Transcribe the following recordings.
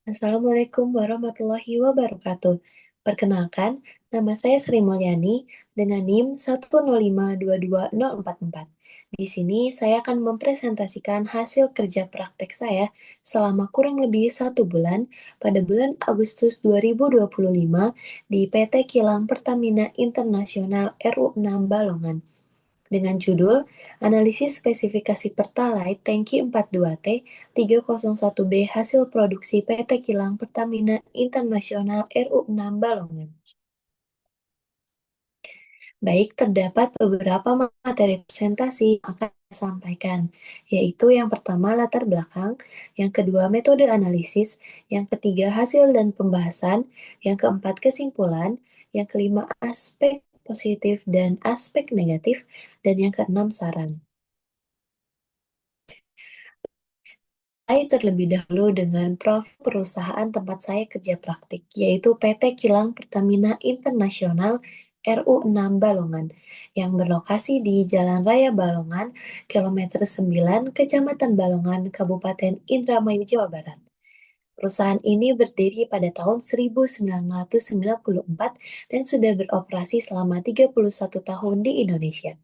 Assalamualaikum warahmatullahi wabarakatuh. Perkenalkan, nama saya Sri Mulyani dengan NIM 105224044. Di sini saya akan mempresentasikan hasil kerja praktek saya selama kurang lebih 1 bulan pada bulan Agustus 2025 di PT Kilang Pertamina Internasional RU6 Balongan dengan judul Analisis Spesifikasi Pertalite Tangki 42T 301B hasil produksi PT Kilang Pertamina Internasional RU6 Balongan. Baik, terdapat beberapa materi presentasi yang akan saya sampaikan, yaitu yang pertama latar belakang, yang kedua metode analisis, yang ketiga hasil dan pembahasan, yang keempat kesimpulan, yang kelima aspek positif dan aspek negatif, dan yang keenam saran. Saya terlebih dahulu dengan profil perusahaan tempat saya kerja praktik, yaitu PT Kilang Pertamina Internasional RU6 Balongan, yang berlokasi di Jalan Raya Balongan, kilometer 9, Kecamatan Balongan, Kabupaten Indramayu, Jawa Barat. Perusahaan ini berdiri pada tahun 1994 dan sudah beroperasi selama 31 tahun di Indonesia.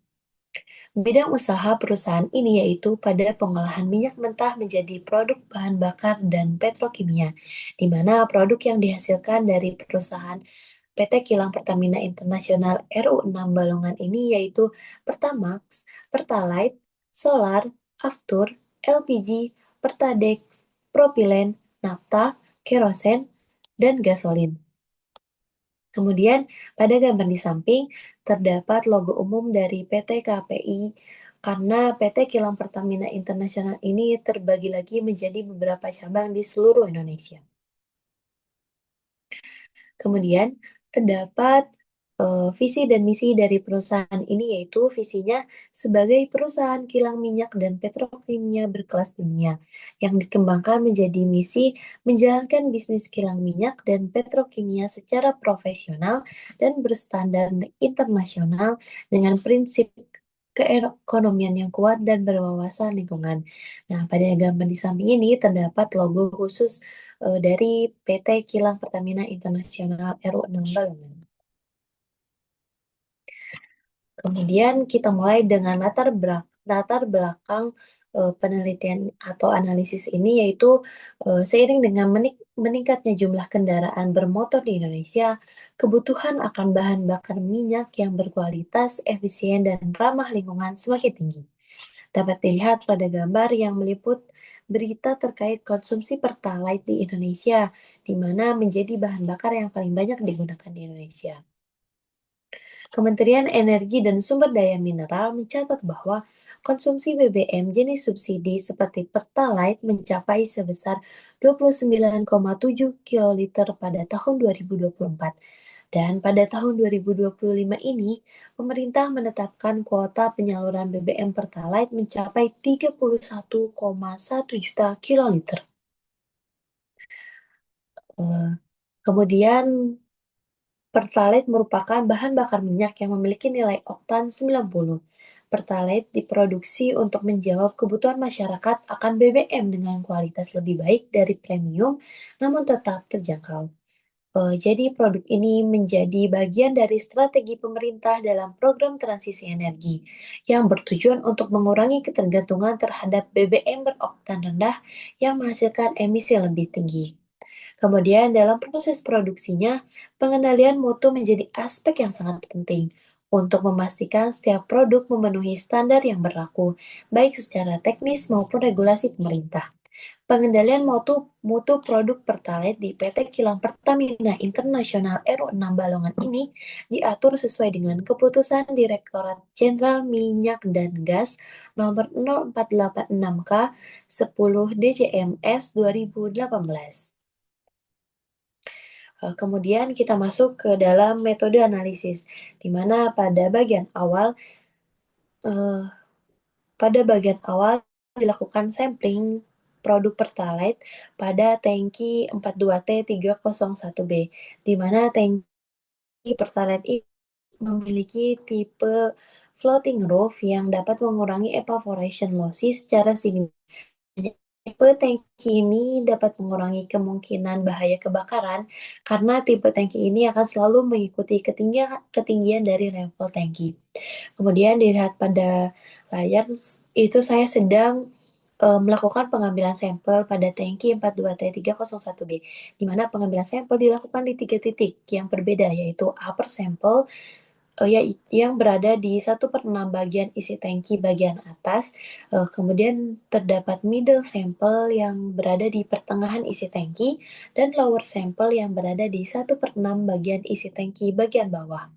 Bidang usaha perusahaan ini yaitu pada pengolahan minyak mentah menjadi produk bahan bakar dan petrokimia, di mana produk yang dihasilkan dari perusahaan PT Kilang Pertamina Internasional RU6 Balongan ini yaitu Pertamax, Pertalite, Solar, Aftur, LPG, Pertadex, propilen, nafta, kerosen, dan gasolin. Kemudian, pada gambar di samping terdapat logo umum dari PT KPI karena PT Kilang Pertamina Internasional ini terbagi lagi menjadi beberapa cabang di seluruh Indonesia. Kemudian, terdapat visi dan misi dari perusahaan ini yaitu visinya sebagai perusahaan kilang minyak dan petrokimia berkelas dunia yang dikembangkan menjadi misi menjalankan bisnis kilang minyak dan petrokimia secara profesional dan berstandar internasional dengan prinsip keekonomian yang kuat dan berwawasan lingkungan. Nah, pada gambar di samping ini terdapat logo khusus dari PT Kilang Pertamina Internasional RU6 Balongan. Kemudian kita mulai dengan latar belakang penelitian atau analisis ini yaitu seiring dengan meningkatnya jumlah kendaraan bermotor di Indonesia, kebutuhan akan bahan bakar minyak yang berkualitas, efisien, dan ramah lingkungan semakin tinggi. Dapat dilihat pada gambar yang meliput berita terkait konsumsi Pertalite di Indonesia, di mana menjadi bahan bakar yang paling banyak digunakan di Indonesia. Kementerian Energi dan Sumber Daya Mineral mencatat bahwa konsumsi BBM jenis subsidi seperti Pertalite mencapai sebesar 29,7 kiloliter pada tahun 2024. Dan pada tahun 2025 ini, pemerintah menetapkan kuota penyaluran BBM Pertalite mencapai 31,1 juta kiloliter. Eh, Kemudian Pertalite merupakan bahan bakar minyak yang memiliki nilai oktan 90. Pertalite diproduksi untuk menjawab kebutuhan masyarakat akan BBM dengan kualitas lebih baik dari premium, namun tetap terjangkau. Jadi produk ini menjadi bagian dari strategi pemerintah dalam program transisi energi yang bertujuan untuk mengurangi ketergantungan terhadap BBM beroktan rendah yang menghasilkan emisi lebih tinggi. Kemudian dalam proses produksinya, pengendalian mutu menjadi aspek yang sangat penting untuk memastikan setiap produk memenuhi standar yang berlaku, baik secara teknis maupun regulasi pemerintah. Pengendalian mutu produk Pertalite di PT Kilang Pertamina Internasional RU6 Balongan ini diatur sesuai dengan keputusan Direktorat Jenderal Minyak dan Gas nomor 0486K 10 DJMS 2018. Kemudian kita masuk ke dalam metode analisis, di mana eh, pada bagian awal dilakukan sampling produk Pertalite pada tangki 42T301B, di mana tangki Pertalite ini memiliki tipe floating roof yang dapat mengurangi evaporation losses secara signifikan Tipe tangki ini dapat mengurangi kemungkinan bahaya kebakaran karena tipe tangki ini akan selalu mengikuti ketinggian ketinggian dari level tangki. Kemudian dilihat pada layar, itu saya sedang melakukan pengambilan sampel pada tangki 42T301B, di mana pengambilan sampel dilakukan di 3 titik yang berbeda, yaitu upper sampel yang berada di 1/6 bagian isi tangki bagian atas, kemudian terdapat middle sampel yang berada di pertengahan isi tangki, dan lower sampel yang berada di 1/6 bagian isi tangki bagian bawah.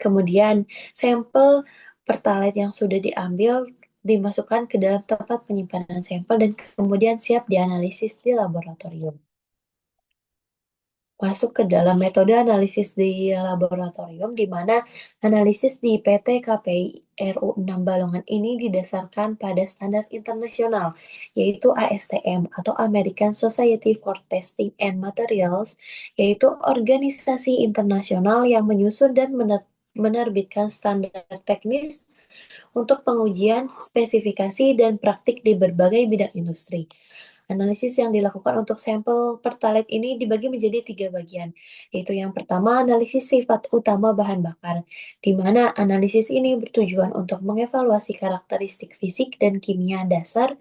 Kemudian, sampel pertalite yang sudah diambil dimasukkan ke dalam tempat penyimpanan sampel dan kemudian siap dianalisis di laboratorium. Masuk ke dalam metode analisis di laboratorium, di mana analisis di PT KPI RU6 Balongan ini didasarkan pada standar internasional, yaitu ASTM atau American Society for Testing and Materials, yaitu organisasi internasional yang menyusun dan menerbitkan standar teknis untuk pengujian, spesifikasi, dan praktik di berbagai bidang industri. Analisis yang dilakukan untuk sampel pertalite ini dibagi menjadi 3 bagian, yaitu yang pertama analisis sifat utama bahan bakar, di mana analisis ini bertujuan untuk mengevaluasi karakteristik fisik dan kimia dasar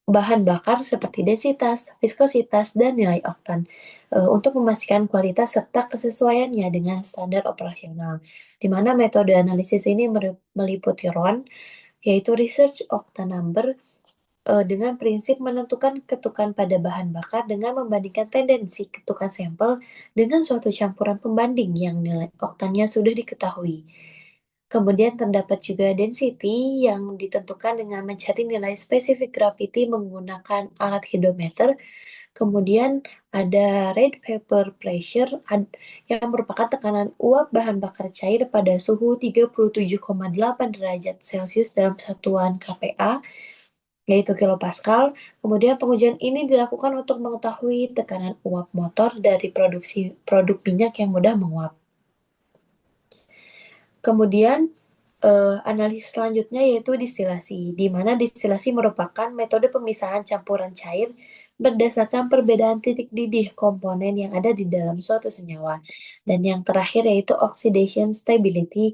bahan bakar seperti densitas, viskositas, dan nilai oktan, untuk memastikan kualitas serta kesesuaiannya dengan standar operasional. Di mana metode analisis ini meliputi RON, yaitu Research Octane Number, dengan prinsip menentukan ketukan pada bahan bakar dengan membandingkan tendensi ketukan sampel dengan suatu campuran pembanding yang nilai oktannya sudah diketahui. Kemudian terdapat juga density yang ditentukan dengan mencari nilai spesifik gravity menggunakan alat hidrometer. Kemudian ada rate vapor pressure yang merupakan tekanan uap bahan bakar cair pada suhu 37,8 derajat Celcius dalam satuan kPa, yaitu kilopascal. Kemudian pengujian ini dilakukan untuk mengetahui tekanan uap motor dari produksi produk minyak yang mudah menguap. Kemudian analisis selanjutnya yaitu distilasi, di mana distilasi merupakan metode pemisahan campuran cair berdasarkan perbedaan titik didih komponen yang ada di dalam suatu senyawa. Dan yang terakhir yaitu oxidation stability,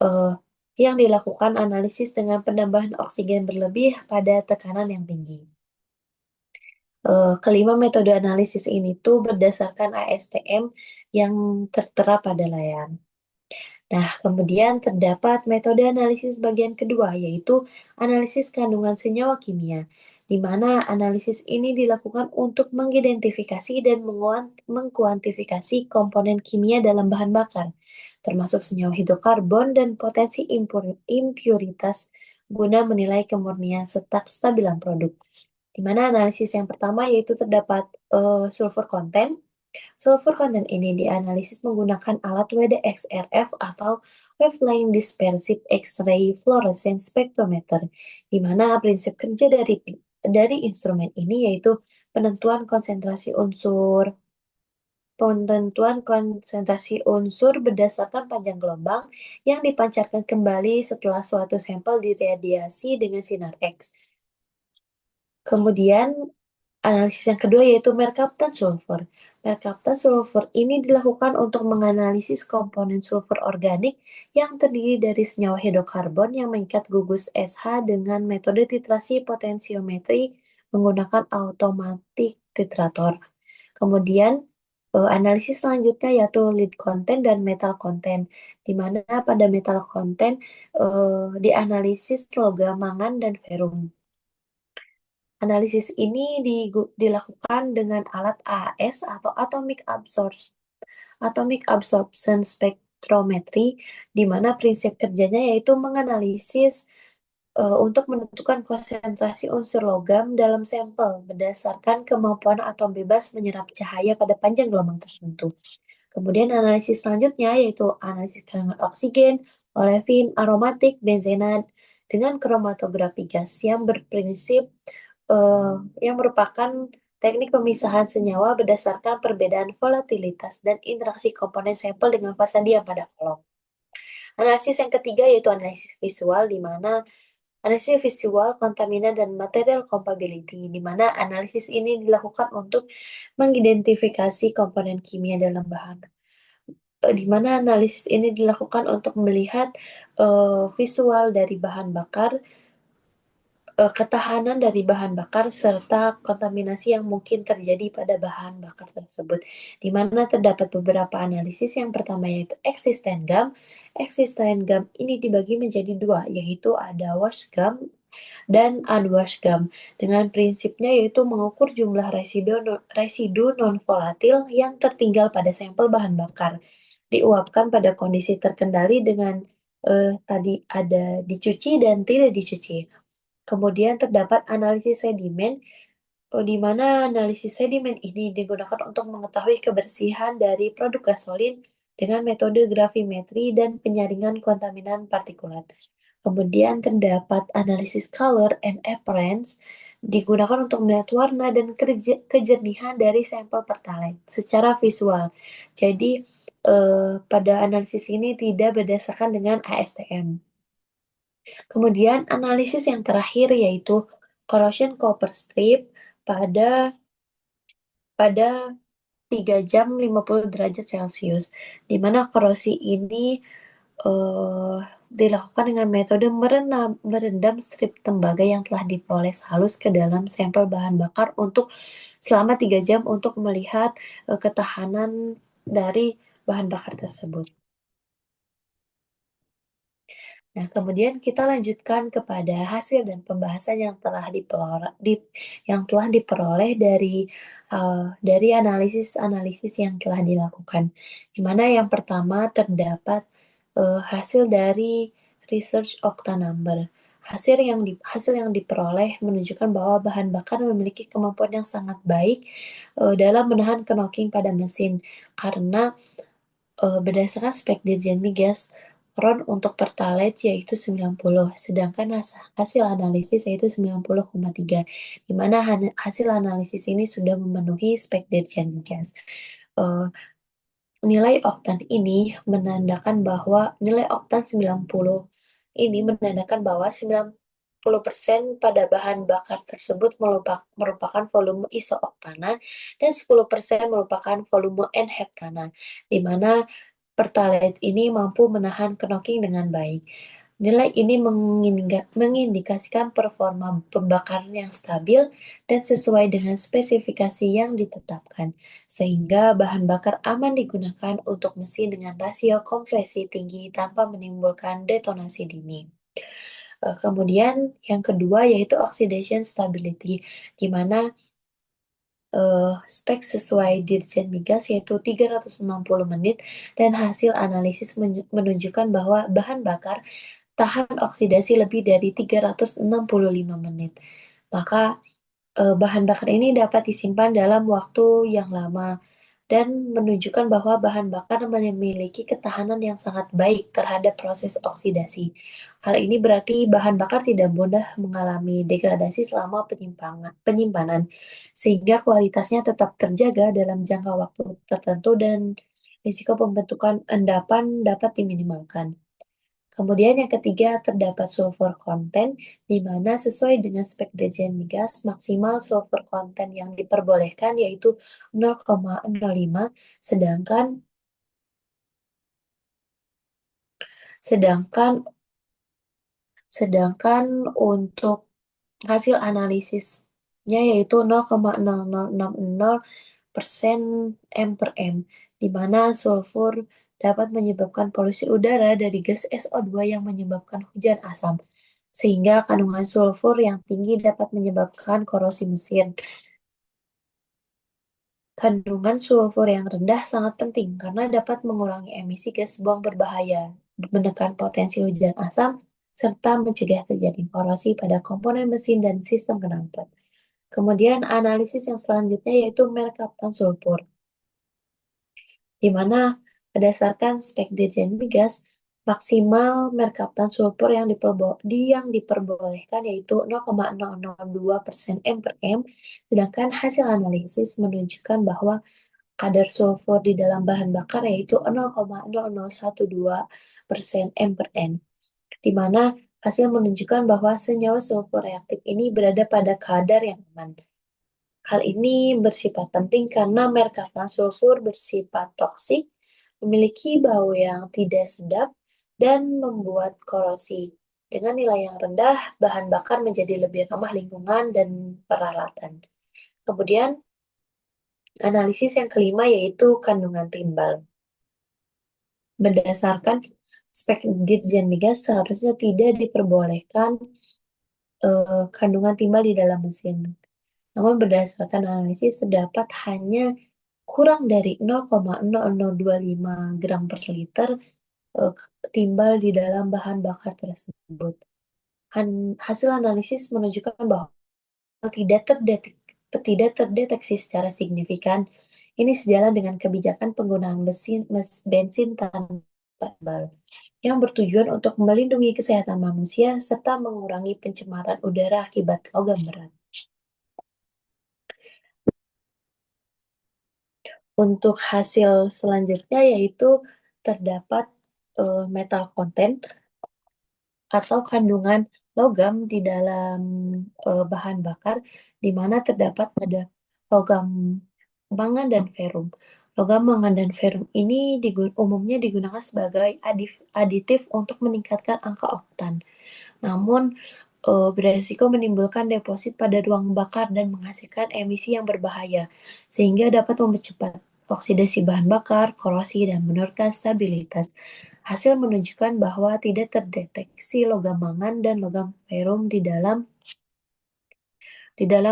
eh, yang dilakukan analisis dengan penambahan oksigen berlebih pada tekanan yang tinggi. Kelima metode analisis ini tuh berdasarkan ASTM yang tertera pada layar. Nah, kemudian terdapat metode analisis bagian kedua, yaitu analisis kandungan senyawa kimia, di mana analisis ini dilakukan untuk mengidentifikasi dan mengkuantifikasi komponen kimia dalam bahan bakar, termasuk senyawa hidrokarbon dan potensi impuritas guna menilai kemurnian serta kestabilan produk. Di mana analisis yang pertama yaitu terdapat sulfur content. Sulfur content ini dianalisis menggunakan alat WDXRF atau Wavelength Dispersive X-ray Fluorescence Spectrometer, di mana prinsip kerja dari instrumen ini yaitu penentuan konsentrasi unsur berdasarkan panjang gelombang yang dipancarkan kembali setelah suatu sampel diradiasi dengan sinar X. Kemudian analisis yang kedua yaitu merkaptan sulfur. Merkaptan sulfur ini dilakukan untuk menganalisis komponen sulfur organik yang terdiri dari senyawa hidrokarbon yang mengikat gugus SH dengan metode titrasi potensiometri menggunakan automatic titrator. Kemudian analisis selanjutnya yaitu lead content dan metal content, di mana pada metal content dianalisis logam mangan dan ferrum. Analisis ini dilakukan dengan alat AAS atau Atomic Absorption Spectrometry, di mana prinsip kerjanya yaitu menganalisis untuk menentukan konsentrasi unsur logam dalam sampel berdasarkan kemampuan atom bebas menyerap cahaya pada panjang gelombang tertentu. Kemudian analisis selanjutnya yaitu analisis kandungan oksigen, olefin, aromatik, benzenat dengan kromatografi gas yang berprinsip eh, yang merupakan teknik pemisahan senyawa berdasarkan perbedaan volatilitas dan interaksi komponen sampel dengan fasa diam pada kolom. Analisis yang ketiga yaitu analisis visual, di mana Analisis visual, kontaminan, dan material compatibility, di mana analisis ini dilakukan untuk mengidentifikasi komponen kimia dalam bahan. Di mana analisis ini dilakukan untuk melihat visual dari bahan bakar, ketahanan dari bahan bakar, serta kontaminasi yang mungkin terjadi pada bahan bakar tersebut. Di mana terdapat beberapa analisis. Yang pertama yaitu existent gum. Existent gum ini dibagi menjadi dua, yaitu ada wash gum dan unwashed gum, dengan prinsipnya yaitu mengukur jumlah residu non-volatil yang tertinggal pada sampel bahan bakar, diuapkan pada kondisi terkendali dengan tadi ada dicuci dan tidak dicuci. Kemudian terdapat analisis sedimen, di mana analisis sedimen ini digunakan untuk mengetahui kebersihan dari produk gasolin dengan metode gravimetri dan penyaringan kontaminan partikulat. Kemudian terdapat analisis color and appearance, digunakan untuk melihat warna dan kejernihan dari sampel pertalite secara visual. Jadi, pada analisis ini tidak berdasarkan dengan ASTM. Kemudian analisis yang terakhir yaitu corrosion copper strip pada pada 3 jam 50 derajat Celcius, di mana korosi ini eh, dilakukan dengan metode merendam strip tembaga yang telah dipoles halus ke dalam sampel bahan bakar untuk selama 3 jam untuk melihat ketahanan dari bahan bakar tersebut. Nah, kemudian kita lanjutkan kepada hasil dan pembahasan yang telah diperoleh dari analisis-analisis yang telah dilakukan. Di mana yang pertama terdapat hasil dari research octa number. Hasil yang diperoleh menunjukkan bahwa bahan bakar memiliki kemampuan yang sangat baik dalam menahan knocking pada mesin, karena berdasarkan spek Dirjen Migas, RON untuk Pertalite yaitu 90, sedangkan hasil analisis yaitu 90,3, di mana hasil analisis ini sudah memenuhi spek Dirjen Migas. Eh, Nilai oktan ini menandakan bahwa nilai oktan 90 ini menandakan bahwa 90% pada bahan bakar tersebut merupakan volume isooktana dan 10% merupakan volume N-heptana, di mana Pertalite ini mampu menahan knocking dengan baik. Nilai ini mengindikasikan performa pembakaran yang stabil dan sesuai dengan spesifikasi yang ditetapkan, sehingga bahan bakar aman digunakan untuk mesin dengan rasio kompresi tinggi tanpa menimbulkan detonasi dini. Kemudian yang kedua yaitu oxidation stability, di mana spek sesuai Dirjen Migas yaitu 360 menit, dan hasil analisis menunjukkan bahwa bahan bakar tahan oksidasi lebih dari 365 menit. Maka bahan bakar ini dapat disimpan dalam waktu yang lama dan menunjukkan bahwa bahan bakar memiliki ketahanan yang sangat baik terhadap proses oksidasi. Hal ini berarti bahan bakar tidak mudah mengalami degradasi selama penyimpanan, sehingga kualitasnya tetap terjaga dalam jangka waktu tertentu dan risiko pembentukan endapan dapat diminimalkan. Kemudian yang ketiga terdapat sulfur content, di mana sesuai dengan spek Dirjen Migas, maksimal sulfur content yang diperbolehkan yaitu 0,05, sedangkan sedangkan sedangkan untuk hasil analisisnya yaitu 0,0060% M per M, di mana sulfur dapat menyebabkan polusi udara dari gas SO2 yang menyebabkan hujan asam, sehingga kandungan sulfur yang tinggi dapat menyebabkan korosi mesin. Kandungan sulfur yang rendah sangat penting karena dapat mengurangi emisi gas buang berbahaya, menekan potensi hujan asam, serta mencegah terjadi korosi pada komponen mesin dan sistem knalpot. Kemudian analisis yang selanjutnya yaitu merkaptan sulfur, di mana berdasarkan spek Dirjen Migas, maksimal merkaptan sulfur yang diperbolehkan yaitu 0,002% M per M, sedangkan hasil analisis menunjukkan bahwa kadar sulfur di dalam bahan bakar yaitu 0,0012% M per N, di mana Hasil menunjukkan bahwa senyawa sulfur reaktif ini berada pada kadar yang aman. Hal ini bersifat penting karena merkaptan sulfur bersifat toksik, memiliki bau yang tidak sedap, dan membuat korosi. Dengan nilai yang rendah, bahan bakar menjadi lebih ramah lingkungan dan peralatan. Kemudian, analisis yang kelima yaitu kandungan timbal. Berdasarkan spek Ditjen Migas, seharusnya tidak diperbolehkan kandungan timbal di dalam mesin. Namun berdasarkan analisis terdapat hanya kurang dari 0,0025 gram per liter eh, timbal di dalam bahan bakar tersebut. Hasil analisis menunjukkan bahwa tidak terdetek, tidak terdeteksi secara signifikan. Ini sejalan dengan kebijakan penggunaan bensin tanpa timbal yang bertujuan untuk melindungi kesehatan manusia serta mengurangi pencemaran udara akibat logam berat. Untuk hasil selanjutnya yaitu terdapat metal konten atau kandungan logam di dalam bahan bakar di mana terdapat ada logam mangan dan ferum. Logam mangan dan ferum ini umumnya digunakan sebagai aditif untuk meningkatkan angka oktan. Namun beresiko menimbulkan deposit pada ruang bakar dan menghasilkan emisi yang berbahaya, sehingga dapat mempercepat oksidasi bahan bakar, korosi, dan menurunkan stabilitas. Hasil menunjukkan bahwa tidak terdeteksi logam mangan dan logam perum di dalam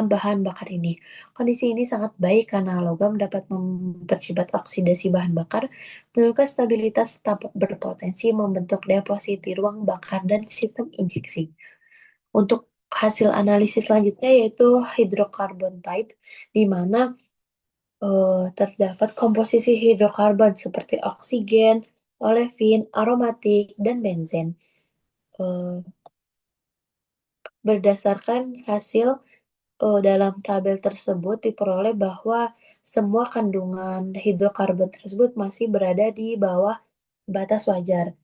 bahan bakar ini. Kondisi ini sangat baik karena logam dapat mempercepat oksidasi bahan bakar, menurunkan stabilitas serta berpotensi membentuk deposit di ruang bakar dan sistem injeksi. Untuk hasil analisis selanjutnya yaitu hidrokarbon type, di mana terdapat komposisi hidrokarbon seperti oksigen, olefin, aromatik, dan benzen. Eh, Berdasarkan hasil dalam tabel tersebut diperoleh bahwa semua kandungan hidrokarbon tersebut masih berada di bawah batas wajar.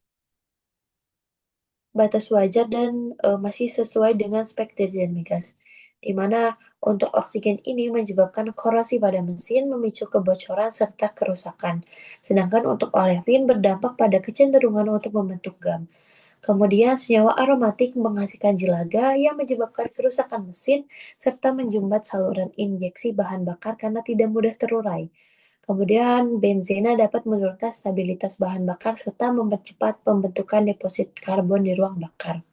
Batas wajar dan masih sesuai dengan spek dirjen migas. Di mana untuk oksigen ini menyebabkan korosi pada mesin, memicu kebocoran serta kerusakan. Sedangkan untuk olefin berdampak pada kecenderungan untuk membentuk gam. Kemudian senyawa aromatik menghasilkan jelaga yang menyebabkan kerusakan mesin serta menjumbat saluran injeksi bahan bakar karena tidak mudah terurai. Kemudian benzena dapat menurunkan stabilitas bahan bakar serta mempercepat pembentukan deposit karbon di ruang bakar.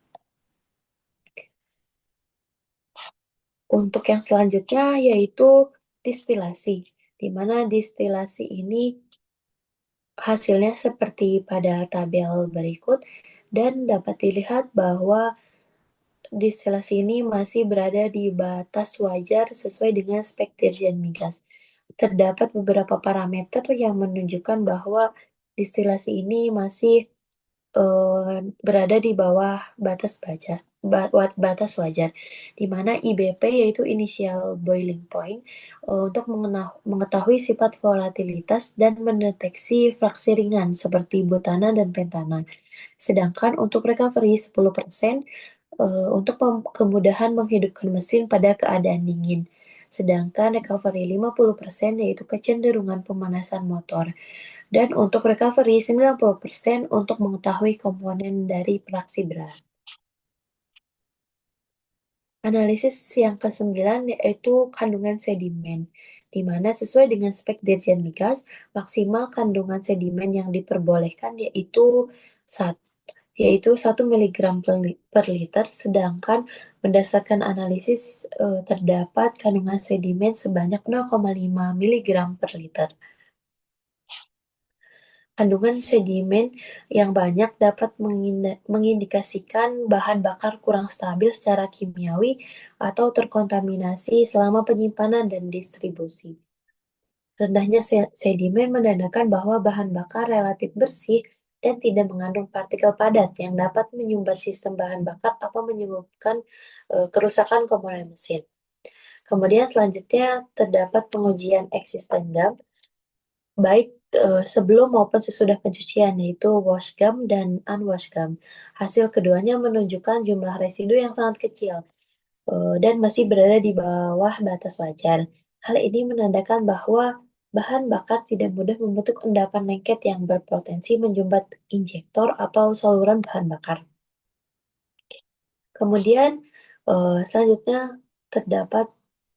Untuk yang selanjutnya yaitu distilasi, di mana distilasi ini hasilnya seperti pada tabel berikut dan dapat dilihat bahwa distilasi ini masih berada di batas wajar sesuai dengan spek Dirjen Migas. Terdapat beberapa parameter yang menunjukkan bahwa distilasi ini masih berada di bawah batas wajar, di mana IBP yaitu initial boiling point untuk mengetahui sifat volatilitas dan mendeteksi fraksi ringan seperti butana dan pentana. Sedangkan untuk recovery 10% untuk kemudahan menghidupkan mesin pada keadaan dingin. Sedangkan recovery 50% yaitu kecenderungan pemanasan motor. Dan untuk recovery 90% untuk mengetahui komponen dari fraksi berat. Analisis yang kesembilan yaitu kandungan sedimen, di mana sesuai dengan spek Dirjen Migas, maksimal kandungan sedimen yang diperbolehkan yaitu 1 miligram per liter, sedangkan berdasarkan analisis terdapat kandungan sedimen sebanyak 0,5 miligram per liter. Kandungan sedimen yang banyak dapat mengindikasikan bahan bakar kurang stabil secara kimiawi atau terkontaminasi selama penyimpanan dan distribusi. Rendahnya sedimen menandakan bahwa bahan bakar relatif bersih dan tidak mengandung partikel padat yang dapat menyumbat sistem bahan bakar atau menyebabkan kerusakan komponen mesin. Kemudian selanjutnya terdapat pengujian eksisten gam, baik sebelum maupun sesudah pencucian, yaitu wash gum dan unwash gum. Hasil keduanya menunjukkan jumlah residu yang sangat kecil, dan masih berada di bawah batas wajar. Hal ini menandakan bahwa bahan bakar tidak mudah membentuk endapan lengket yang berpotensi menjumbat injektor atau saluran bahan bakar. Kemudian, selanjutnya terdapat,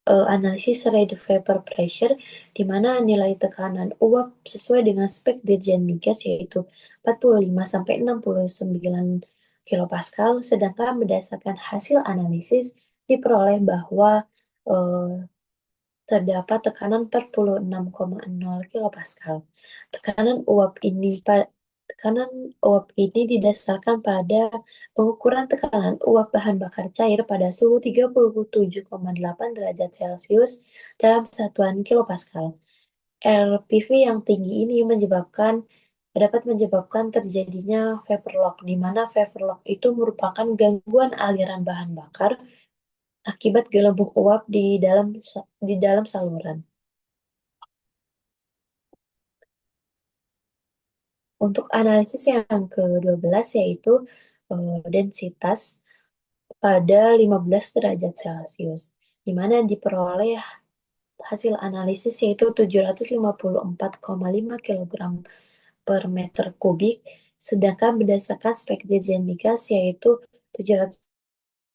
analisis ready vapor pressure, di mana nilai tekanan uap sesuai dengan spek Dirjen Migas yaitu 45 sampai 69 kilopascal, sedangkan berdasarkan hasil analisis diperoleh bahwa, eee, terdapat tekanan 46,0 kilopascal. Tekanan uap ini pa Tekanan uap ini didasarkan pada pengukuran tekanan uap bahan bakar cair pada suhu 37,8 derajat Celcius dalam satuan kilopascal. RPV yang tinggi ini dapat menyebabkan terjadinya vapor lock, di mana vapor lock itu merupakan gangguan aliran bahan bakar akibat gelembung uap di dalam saluran. Untuk analisis yang ke-12 yaitu, densitas pada 15 derajat Celcius, di mana diperoleh hasil analisis yaitu 754,5 kilogram per meter kubik, sedangkan berdasarkan spek Dirjen Migas yaitu 700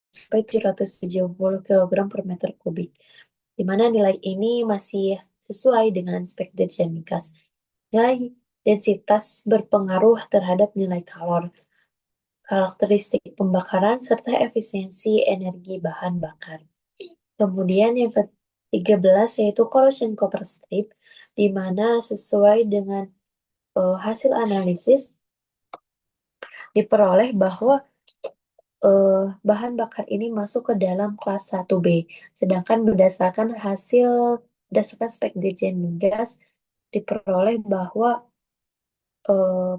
sampai 770 kilogram per meter kubik, di mana nilai ini masih sesuai dengan spek Dirjen Migas. Nilai densitas berpengaruh terhadap nilai kalor, karakteristik pembakaran, serta efisiensi energi bahan bakar. Kemudian yang ke-13 yaitu corrosion cover strip, di mana sesuai dengan hasil analisis diperoleh bahwa bahan bakar ini masuk ke dalam kelas 1B, sedangkan berdasarkan spek Dirjen Migas diperoleh bahwa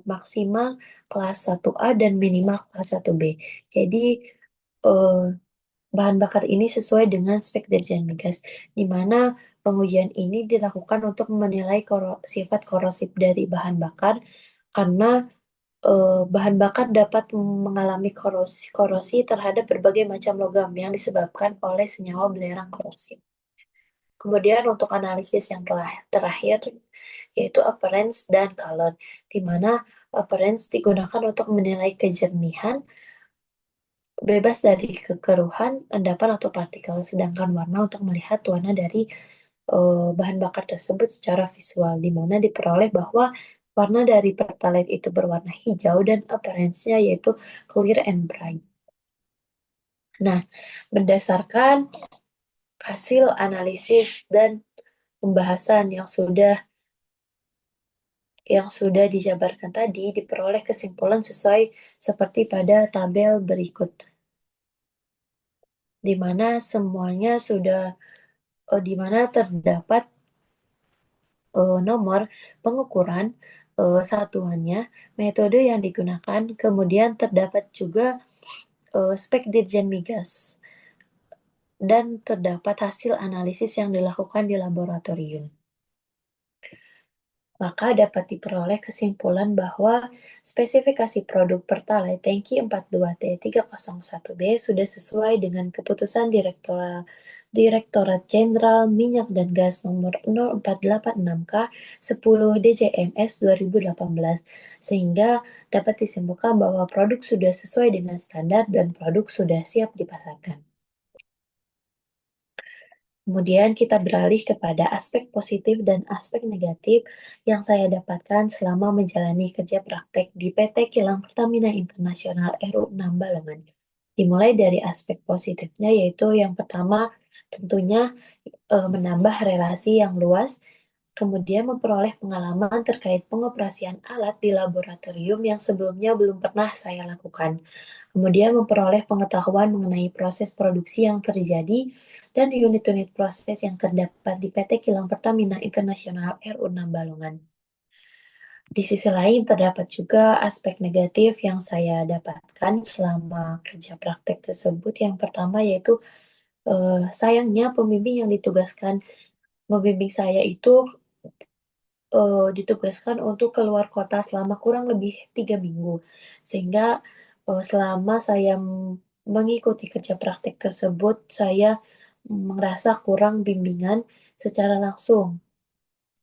maksimal kelas 1A dan minimal kelas 1B. Jadi, eh, bahan bakar ini sesuai dengan spek Dirjen Migas, di mana pengujian ini dilakukan untuk menilai sifat korosif dari bahan bakar, karena bahan bakar dapat mengalami korosi terhadap berbagai macam logam yang disebabkan oleh senyawa belerang korosif. Kemudian untuk analisis yang terakhir yaitu appearance dan color, di mana appearance digunakan untuk menilai kejernihan, bebas dari kekeruhan, endapan atau partikel, sedangkan warna untuk melihat warna dari bahan bakar tersebut secara visual, di mana diperoleh bahwa warna dari pertalite itu berwarna hijau dan appearance-nya yaitu clear and bright. Nah, berdasarkan hasil analisis dan pembahasan yang sudah dijabarkan tadi, diperoleh kesimpulan sesuai seperti pada tabel berikut, di mana semuanya sudah, di mana terdapat nomor pengukuran, satuannya, metode yang digunakan, kemudian terdapat juga spek Dirjen Migas, dan terdapat hasil analisis yang dilakukan di laboratorium. Maka dapat diperoleh kesimpulan bahwa spesifikasi produk Pertalite tangki 42T301B sudah sesuai dengan keputusan Direktorat Jenderal Minyak dan Gas nomor 0486K 10 DJMS 2018, sehingga dapat disimpulkan bahwa produk sudah sesuai dengan standar dan produk sudah siap dipasarkan. Kemudian kita beralih kepada aspek positif dan aspek negatif yang saya dapatkan selama menjalani kerja praktek di PT Kilang Pertamina Internasional RU6 Balengan. Dimulai dari aspek positifnya, yaitu yang pertama tentunya menambah relasi yang luas, kemudian memperoleh pengalaman terkait pengoperasian alat di laboratorium yang sebelumnya belum pernah saya lakukan. Kemudian memperoleh pengetahuan mengenai proses produksi yang terjadi dan unit-unit proses yang terdapat di PT Kilang Pertamina Internasional RU6 Balongan. Di sisi lain, terdapat juga aspek negatif yang saya dapatkan selama kerja praktek tersebut. Yang pertama yaitu, sayangnya pembimbing yang ditugaskan membimbing saya itu ditugaskan untuk keluar kota selama kurang lebih 3 minggu. Sehingga, selama saya mengikuti kerja praktik tersebut, saya merasa kurang bimbingan secara langsung.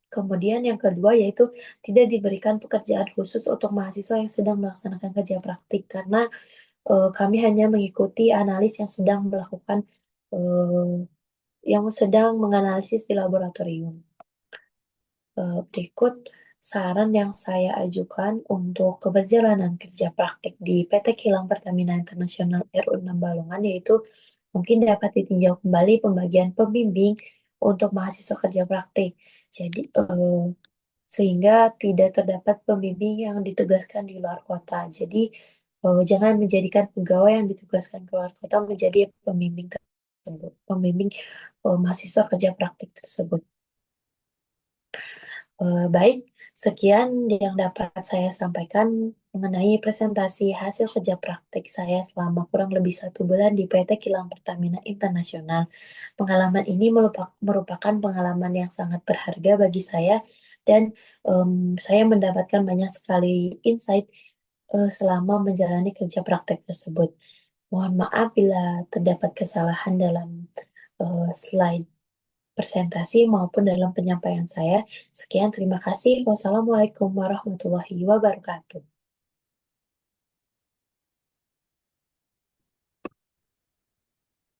Kemudian yang kedua yaitu tidak diberikan pekerjaan khusus untuk mahasiswa yang sedang melaksanakan kerja praktik, karena, kami hanya mengikuti analis yang sedang menganalisis di laboratorium. Berikut saran yang saya ajukan untuk keberjalanan kerja praktik di PT Kilang Pertamina Internasional RU 6 Balongan, yaitu mungkin dapat ditinjau kembali pembagian pembimbing untuk mahasiswa kerja praktik. Jadi, sehingga tidak terdapat pembimbing yang ditugaskan di luar kota. Jadi, jangan menjadikan pegawai yang ditugaskan ke luar kota menjadi pembimbing, mahasiswa kerja praktik tersebut. Baik, sekian yang dapat saya sampaikan mengenai presentasi hasil kerja praktik saya selama kurang lebih 1 bulan di PT Kilang Pertamina Internasional. Pengalaman ini merupakan pengalaman yang sangat berharga bagi saya dan, saya mendapatkan banyak sekali insight, selama menjalani kerja praktek tersebut. Mohon maaf bila terdapat kesalahan dalam, slide presentasi maupun dalam penyampaian saya. Sekian, terima kasih. Wassalamualaikum warahmatullahi wabarakatuh.